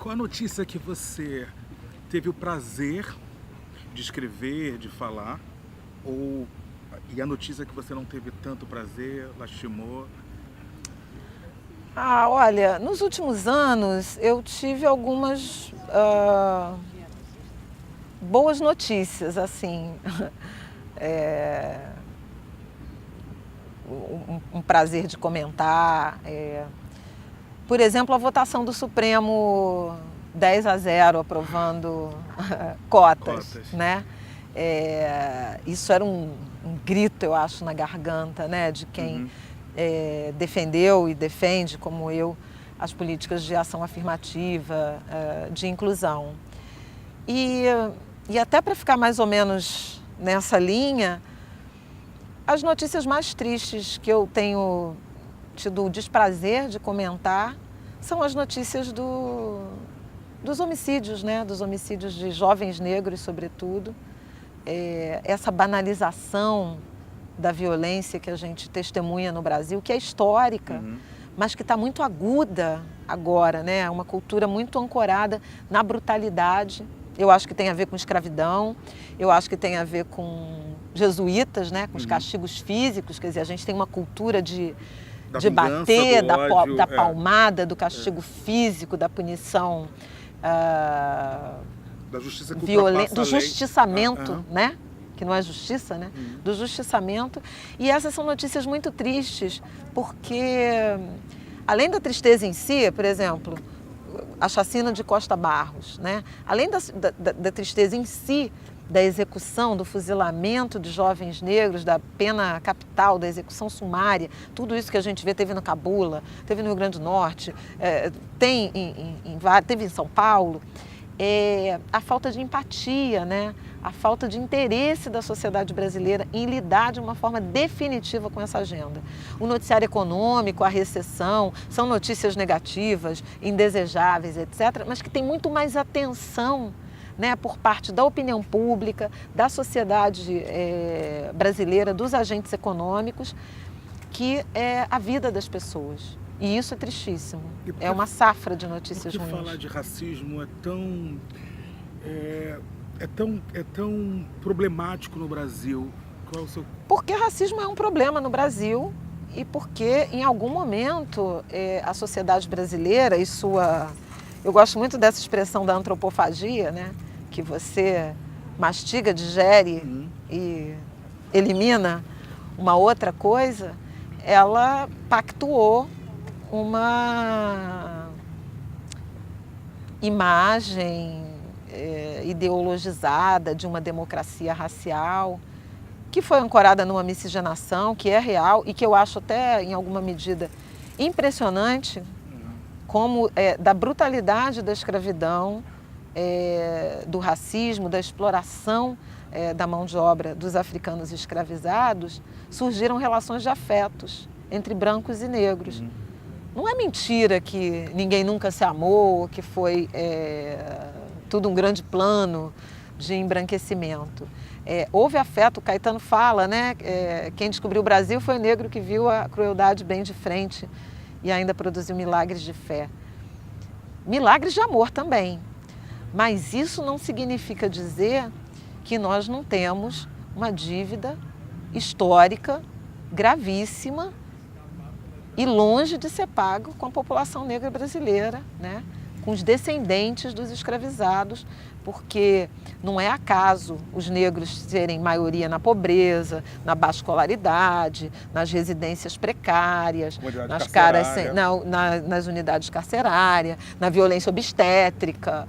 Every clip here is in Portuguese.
Qual a notícia que você teve o prazer de escrever, de falar, e a notícia que você não teve tanto prazer, lastimou? Olha, nos últimos anos eu tive algumas boas notícias, assim. É, um prazer de comentar. Por exemplo, a votação do Supremo 10-0 aprovando cotas, né? Isso era um grito, eu acho, na garganta, né, de quem defendeu e defende, como eu, as políticas de ação afirmativa, de inclusão. E até para ficar mais ou menos nessa linha, as notícias mais tristes que eu tenho tido o desprazer de comentar são as notícias dos homicídios, né? Dos homicídios de jovens negros, sobretudo. Essa banalização da violência que a gente testemunha no Brasil, que é histórica, mas que está muito aguda agora, né? Uma cultura muito ancorada na brutalidade. Eu acho que tem a ver com escravidão, eu acho que tem a ver com jesuítas, né? Com os castigos físicos, quer dizer, a gente tem uma cultura de bater, da palmada, do castigo físico, da punição, da justiça que do justiçamento, né? Que não é justiça, né? Do justiçamento. E essas são notícias muito tristes, porque além da tristeza em si, por exemplo, a chacina de Costa Barros, né? Além da tristeza em si, da execução, do fuzilamento de jovens negros, da pena capital, da execução sumária, tudo isso que a gente vê, teve no Cabula, teve no Rio Grande do Norte, teve em São Paulo, a falta de empatia, né? A falta de interesse da sociedade brasileira em lidar de uma forma definitiva com essa agenda. O noticiário econômico, a recessão, são notícias negativas, indesejáveis, etc., mas que tem muito mais atenção, né, por parte da opinião pública, da sociedade brasileira, dos agentes econômicos, que é a vida das pessoas. E isso é tristíssimo. É uma safra de notícias ruins. Falar de racismo é tão problemático no Brasil? Qual é o seu... Porque racismo é um problema no Brasil e porque, em algum momento, a sociedade brasileira e sua... Eu gosto muito dessa expressão da antropofagia, né? Que você mastiga, digere e elimina uma outra coisa, ela pactuou uma imagem ideologizada de uma democracia racial que foi ancorada numa miscigenação que é real e que eu acho até, em alguma medida, impressionante, como da brutalidade da escravidão, do racismo, da exploração da mão de obra dos africanos escravizados, surgiram relações de afetos entre brancos e negros. Não é mentira que ninguém nunca se amou, que foi tudo um grande plano de embranquecimento. Houve afeto, o Caetano fala, né? Quem descobriu o Brasil foi o negro que viu a crueldade bem de frente e ainda produziu milagres de fé. Milagres de amor também. Mas isso não significa dizer que nós não temos uma dívida histórica gravíssima e longe de ser pago com a população negra brasileira, né? Com os descendentes dos escravizados, porque não é acaso os negros serem maioria na pobreza, na baixa escolaridade, nas residências precárias, nas unidades carcerárias, na violência obstétrica.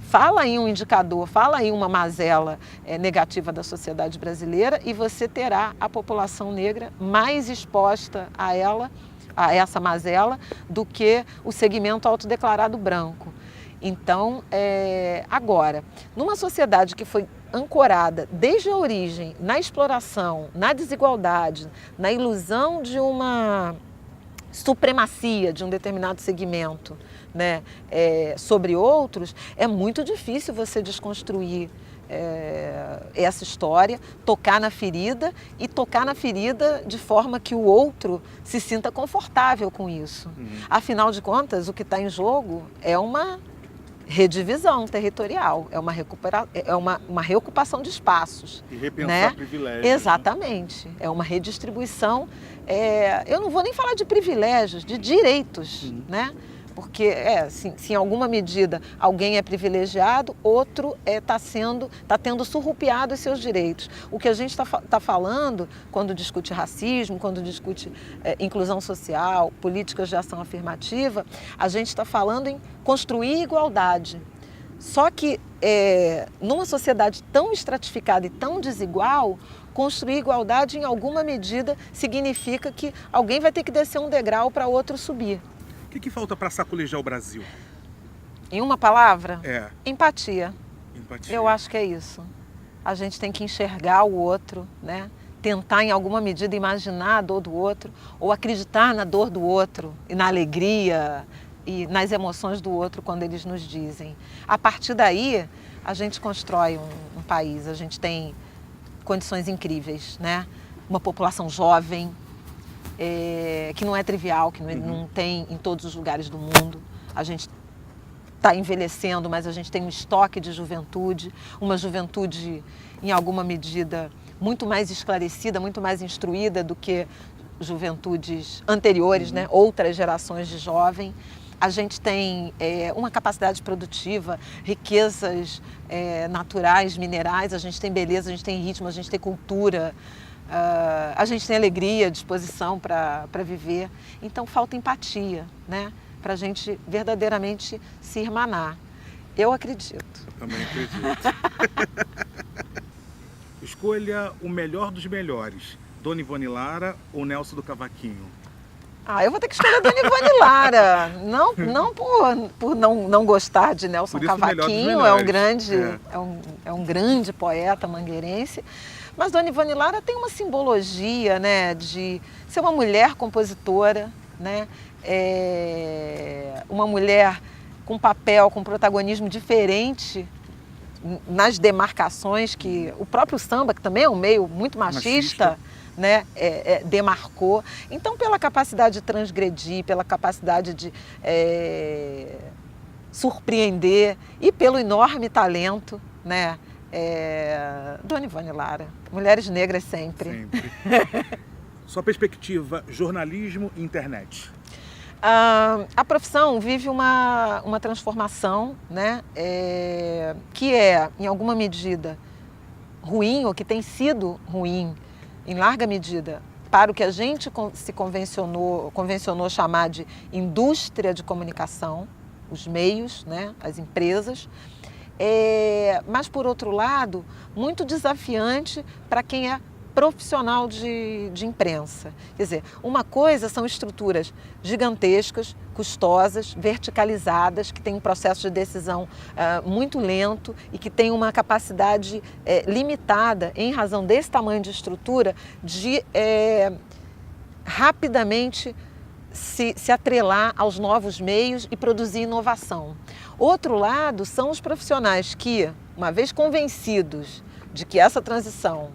Fala aí um indicador, fala aí uma mazela negativa da sociedade brasileira e você terá a população negra mais exposta a essa mazela do que o segmento autodeclarado branco. Então, agora, numa sociedade que foi ancorada desde a origem na exploração, na desigualdade, na ilusão de uma supremacia de um determinado segmento, né, sobre outros, é muito difícil você desconstruir essa história, tocar na ferida e tocar na ferida de forma que o outro se sinta confortável com isso. Afinal de contas, o que está em jogo é uma redivisão territorial, é uma reocupação de espaços. E repensar né? privilégios. Exatamente, né? É uma redistribuição, eu não vou nem falar de privilégios, de direitos, né? Porque, se em alguma medida alguém é privilegiado, outro está tendo surrupiado os seus direitos. O que a gente está falando, quando discute racismo, quando discute inclusão social, políticas de ação afirmativa, a gente está falando em construir igualdade. Só que, numa sociedade tão estratificada e tão desigual, construir igualdade, em alguma medida, significa que alguém vai ter que descer um degrau para outro subir. O que falta para sacolejar o Brasil? Em uma palavra? Empatia. Eu acho que é isso. A gente tem que enxergar o outro, né? Tentar, em alguma medida, imaginar a dor do outro, ou acreditar na dor do outro, e na alegria, e nas emoções do outro quando eles nos dizem. A partir daí, a gente constrói um país. A gente tem condições incríveis, né? Uma população jovem, que não é trivial, que não tem em todos os lugares do mundo. A gente está envelhecendo, mas a gente tem um estoque de juventude, uma juventude, em alguma medida, muito mais esclarecida, muito mais instruída do que juventudes anteriores, né? Outras gerações de jovem. A gente tem uma capacidade produtiva, riquezas naturais, minerais, a gente tem beleza, a gente tem ritmo, a gente tem cultura, a gente tem alegria, disposição para viver. Então falta empatia, né? Para a gente verdadeiramente se irmanar. Eu acredito. Também acredito. Escolha o melhor dos melhores, Dona Ivone Lara ou Nelson do Cavaquinho? Eu vou ter que escolher a Dona Ivone Lara. Não por não gostar de Nelson Cavaquinho, é um grande poeta mangueirense. Mas Dona Ivone Lara tem uma simbologia, né, de ser uma mulher compositora, né, uma mulher com papel, com protagonismo diferente nas demarcações que o próprio samba, que também é um meio muito machista. Né, demarcou. Então, pela capacidade de transgredir, pela capacidade de surpreender e pelo enorme talento, né, Dona Ivone Lara. Mulheres negras sempre. Sua perspectiva, jornalismo e internet? A profissão vive uma transformação, né, que em alguma medida, ruim, ou que tem sido ruim, em larga medida, para o que a gente se convencionou chamar de indústria de comunicação, os meios, né, as empresas, mas, por outro lado, muito desafiante para quem é profissional de imprensa. Quer dizer, uma coisa são estruturas gigantescas, custosas, verticalizadas, que têm um processo de decisão muito lento e que têm uma capacidade limitada, em razão desse tamanho de estrutura, de rapidamente se atrelar aos novos meios e produzir inovação. Outro lado são os profissionais que, uma vez convencidos de que essa transição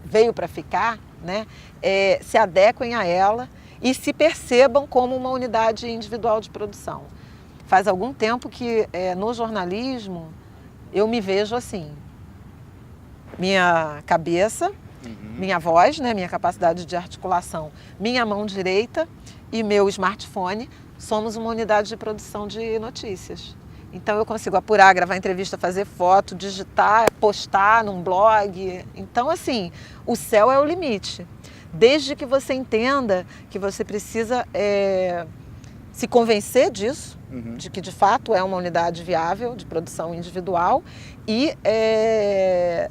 veio para ficar, né, se adequem a ela e se percebam como uma unidade individual de produção. Faz algum tempo que no jornalismo eu me vejo assim, minha cabeça, minha voz, né, minha capacidade de articulação, minha mão direita e meu smartphone, somos uma unidade de produção de notícias. Então eu consigo apurar, gravar entrevista, fazer foto, digitar, postar num blog. Então, assim, o céu é o limite. Desde que você entenda que você precisa se convencer disso, de que de fato é uma unidade viável de produção individual e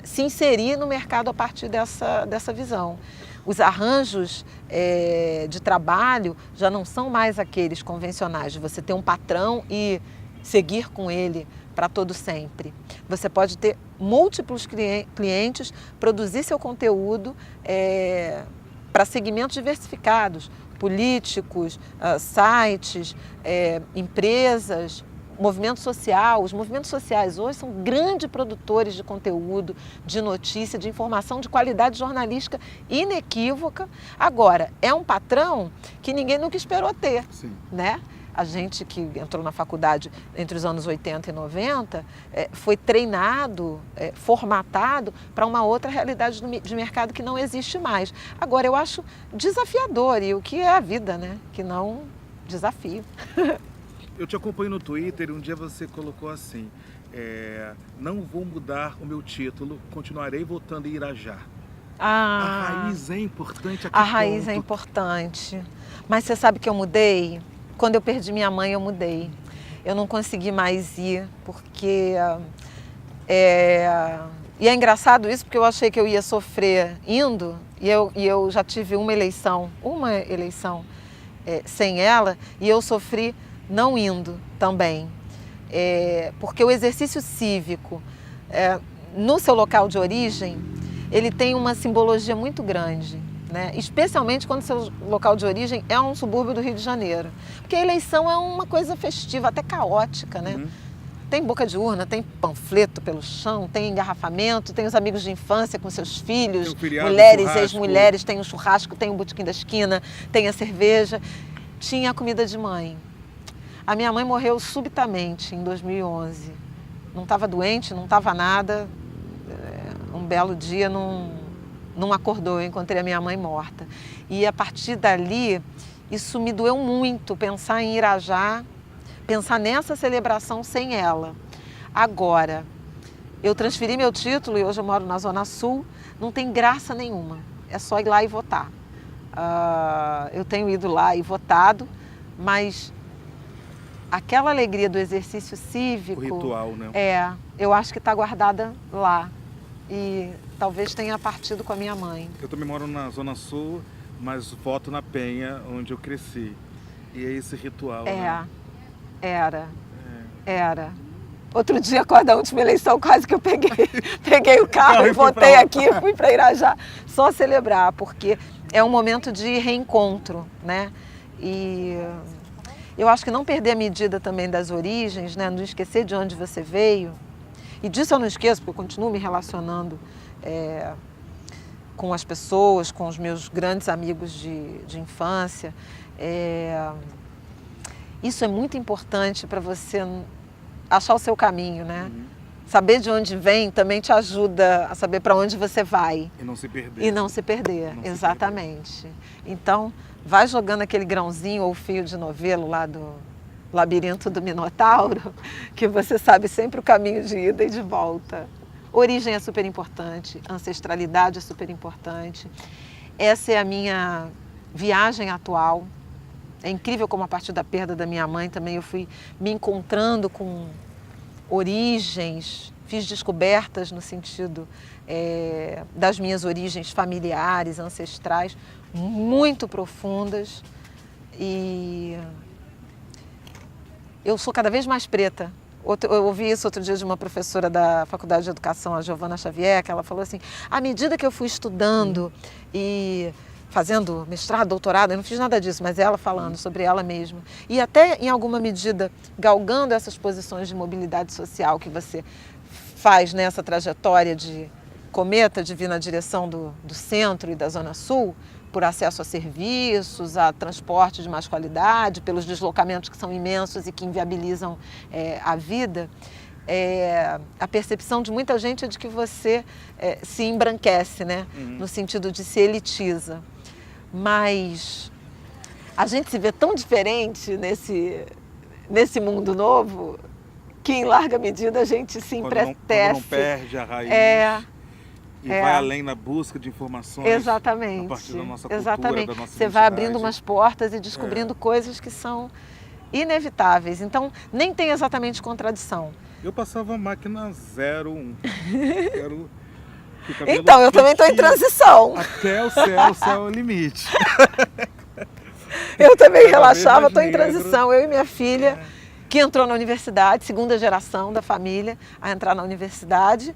se inserir no mercado a partir dessa visão. Os arranjos de trabalho já não são mais aqueles convencionais, de você ter um patrão e seguir com ele para todo sempre. Você pode ter múltiplos clientes, produzir seu conteúdo para segmentos diversificados, políticos, sites, empresas, movimento social. Os movimentos sociais hoje são grandes produtores de conteúdo, de notícia, de informação de qualidade jornalística inequívoca. Agora, é um patrão que ninguém nunca esperou ter, né? A gente que entrou na faculdade entre os anos 80 e 90 foi treinado, formatado para uma outra realidade de mercado que não existe mais. Agora, eu acho desafiador, e o que é a vida, né? Que não desafio. Eu te acompanho no Twitter e um dia você colocou assim, não vou mudar o meu título, continuarei votando em Irajá. A raiz é importante aqui. A raiz é importante. Mas você sabe que eu mudei? Quando eu perdi minha mãe, eu mudei. Eu não consegui mais ir, porque... E é engraçado isso, porque eu achei que eu ia sofrer indo, e eu já tive uma eleição sem ela, e eu sofri não indo também. Porque o exercício cívico, no seu local de origem, ele tem uma simbologia muito grande. Né? Especialmente quando seu local de origem é um subúrbio do Rio de Janeiro. Porque a eleição é uma coisa festiva, até caótica, né? Uhum. Tem boca de urna, tem panfleto pelo chão, tem engarrafamento, tem os amigos de infância com seus filhos, mulheres, ex-mulheres, tem o churrasco, tem o botequim da esquina, tem a cerveja. Tinha a comida de mãe. A minha mãe morreu subitamente em 2011. Não estava doente, não estava nada. Um belo dia, não acordou, eu encontrei a minha mãe morta. E a partir dali, isso me doeu muito, pensar em Irajá, pensar nessa celebração sem ela. Agora, eu transferi meu título e hoje eu moro na Zona Sul, não tem graça nenhuma, é só ir lá e votar. Eu tenho ido lá e votado, mas aquela alegria do exercício cívico... O ritual, né? Eu acho que está guardada lá. E talvez tenha partido com a minha mãe. Eu também moro na Zona Sul, mas voto na Penha, onde eu cresci. E é esse ritual, né? Era. Outro dia, com a última eleição, quase que eu peguei o carro e voltei aqui, fui para Irajá, só celebrar, porque é um momento de reencontro, né? E eu acho que não perder a medida também das origens, né? Não esquecer de onde você veio. E disso eu não esqueço, porque eu continuo me relacionando com as pessoas, com os meus grandes amigos de infância. Isso é muito importante para você achar o seu caminho, né? Uhum. Saber de onde vem também te ajuda a saber para onde você vai. E não se perder. Exatamente. Então, vai jogando aquele grãozinho ou fio de novelo lá do Labirinto do Minotauro, que você sabe sempre o caminho de ida e de volta. Origem é super importante, ancestralidade é super importante. Essa é a minha viagem atual. É incrível como a partir da perda da minha mãe também eu fui me encontrando com origens, fiz descobertas no sentido das minhas origens familiares, ancestrais, muito profundas. E eu sou cada vez mais preta. Eu ouvi isso outro dia de uma professora da Faculdade de Educação, a Giovana Xavier, que ela falou assim, à medida que eu fui estudando e fazendo mestrado, doutorado, eu não fiz nada disso, mas ela falando sobre ela mesma. E até, em alguma medida, galgando essas posições de mobilidade social que você faz nessa trajetória de cometa, de vir na direção do centro e da Zona Sul, por acesso a serviços, a transporte de mais qualidade, pelos deslocamentos que são imensos e que inviabilizam a vida, a percepção de muita gente é de que você se embranquece, né? Uhum. No sentido de se elitiza. Mas a gente se vê tão diferente nesse mundo novo que, em larga medida, a gente se emprestece. Quando não perde a raiz. E vai além na busca de informações. Exatamente. A partir da nossa cultura, Exatamente. da nossa Você vai abrindo umas portas e descobrindo coisas que são inevitáveis. Então, nem tem exatamente contradição. Eu passava a máquina 01. Então, eu também estou em transição. Até o céu é o limite. Eu também relaxava, estou em transição. Eu e minha filha, que entrou na universidade, segunda geração da família a entrar na universidade,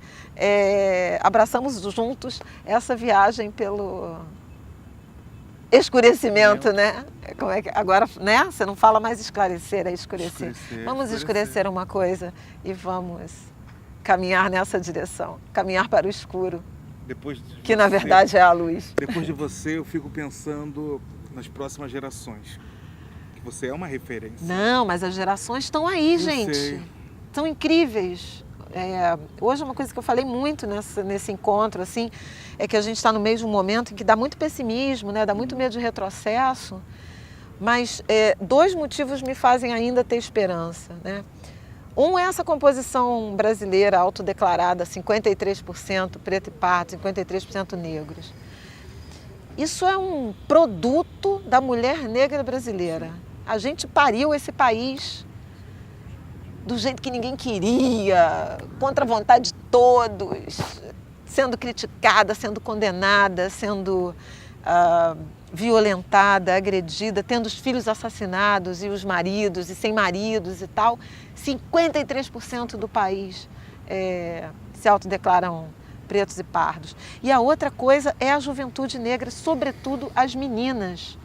abraçamos juntos essa viagem pelo escurecimento, né? Como é que agora, né? Você não fala mais esclarecer, é escurecer. Vamos escurecer uma coisa e vamos caminhar nessa direção, caminhar para o escuro, que na verdade é a luz. Depois de você, eu fico pensando nas próximas gerações. que você é uma referência. Não, mas as gerações estão aí, Eu gente. sei. São incríveis. Hoje uma coisa que eu falei muito nesse encontro, assim, é que a gente está no meio de um momento em que dá muito pessimismo, né? Dá muito medo de retrocesso, mas dois motivos me fazem ainda ter esperança, né? Um é essa composição brasileira autodeclarada, 53% preto e pardo, 53% negros. Isso é um produto da mulher negra brasileira. A gente pariu esse país do jeito que ninguém queria, contra a vontade de todos, sendo criticada, sendo condenada, sendo violentada, agredida, tendo os filhos assassinados e os maridos e sem maridos e tal. 53% do país se autodeclaram pretos e pardos. E a outra coisa é a juventude negra, sobretudo as meninas,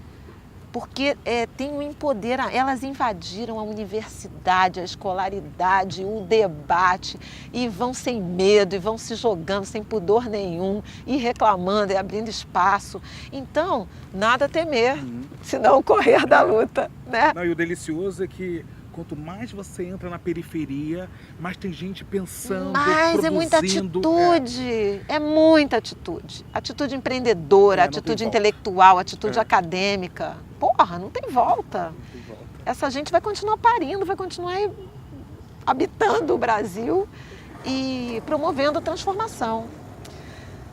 porque tem um empoderamento. Elas invadiram a universidade, a escolaridade, o debate, e vão sem medo, e vão se jogando sem pudor nenhum, e reclamando, e abrindo espaço. Então, nada a temer, senão correr da luta, né? Não, e o delicioso é que quanto mais você entra na periferia, mais tem gente pensando, mas é muita atitude, é muita atitude. Atitude empreendedora, atitude intelectual, atitude acadêmica. Porra, não tem volta. Não tem volta. Essa gente vai continuar parindo, vai continuar habitando o Brasil e promovendo a transformação.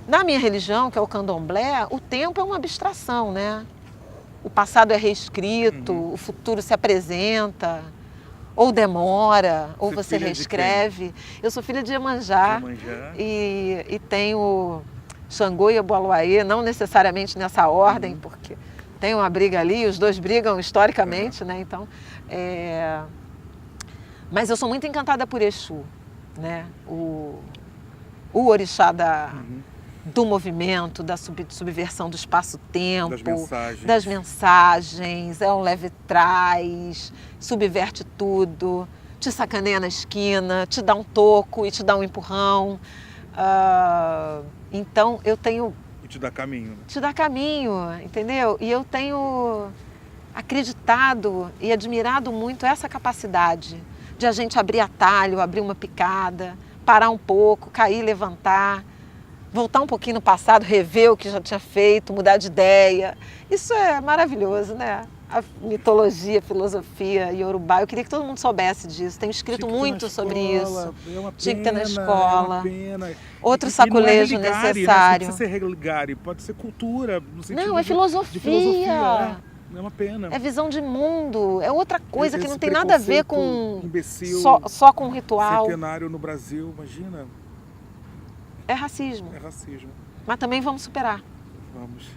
Na minha religião, que é o candomblé, o tempo é uma abstração, né? O passado é reescrito, o futuro se apresenta, ou demora, ou você reescreve. Eu sou filha de Iemanjá e tenho Xangô e Aboaloaê, não necessariamente nessa ordem, porque tem uma briga ali, os dois brigam historicamente, né? Então, mas eu sou muito encantada por Exu, né? O orixá do movimento, da subversão do espaço-tempo, das mensagens, é um leve-trás, subverte tudo, te sacaneia na esquina, te dá um toco e te dá um empurrão. Então eu tenho... E te dá caminho. Né? Te dá caminho, entendeu? E eu tenho acreditado e admirado muito essa capacidade de a gente abrir atalho, abrir uma picada, parar um pouco, cair, levantar, voltar um pouquinho no passado, rever o que já tinha feito, mudar de ideia. Isso é maravilhoso, né? A mitologia, a filosofia iorubá, eu queria que todo mundo soubesse disso. Tenho escrito muito sobre isso. Tinha que ter na escola. É uma pena. Outro saculejo necessário. Não precisa ser religare, pode ser cultura. No sentido não, é filosofia. De filosofia, é uma pena. É visão de mundo, é outra coisa que não tem nada a ver com imbecil, só com ritual. Centenário no Brasil, imagina. É racismo. É racismo. Mas também vamos superar. Vamos.